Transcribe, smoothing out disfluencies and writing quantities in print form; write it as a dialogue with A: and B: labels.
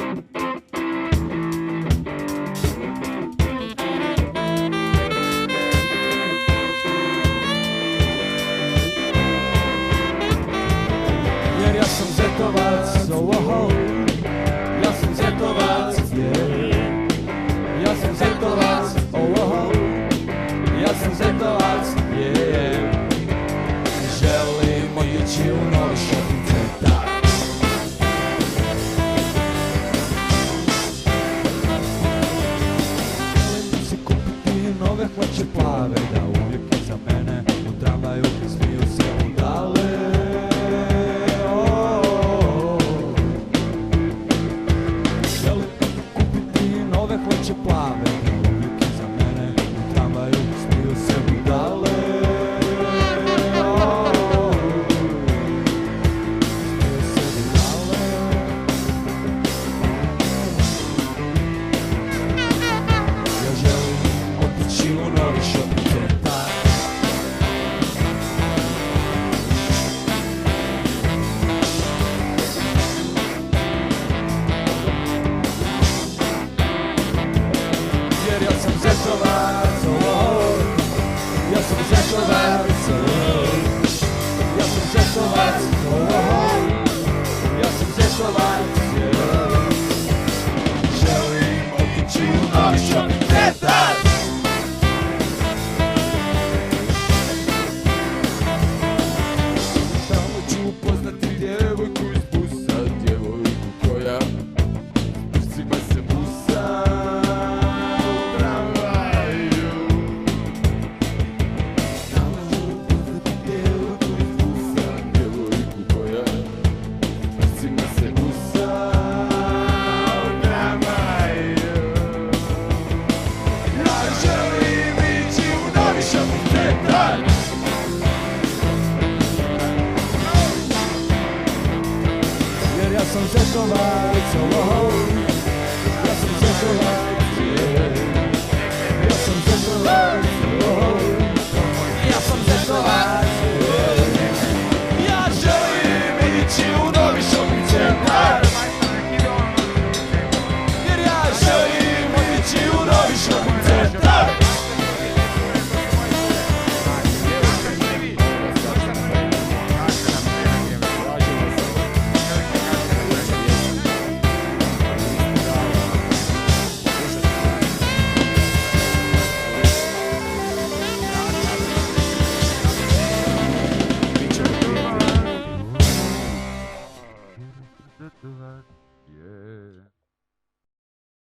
A: Jer ja sam Zetovac, oh, ja sam Zetovac, yeah. Ja sam Zetovac, oh, ja sam Zetovac, yeah. Želim otići u novi shopping centar. Želim si kupiti nove hlače plave, da uvijek iza mene u tramvaju smiju se udale. Želim kupiti nove hlače plave, da uvijek iza mene u tramvaju smiju se udale. Jer ja sam Zetovac, oh, ja sam Zetovac, oh, ja sam Zetovac, oh, ja sam Zetovac, yeah. Želim otići u novi shopping centar. Tamo ću upoznati djevojku iz busa, djevojku koja svima se busa. Jer ja sam Zetovac, oh, ja sam Zetovac, yeah. Ja sam Zetovac, oh, ja sam Zetovac, yeah. Ja želim ići u novi shopping centar. Jer ja želim ići u novi shopping centar.
B: Yeah.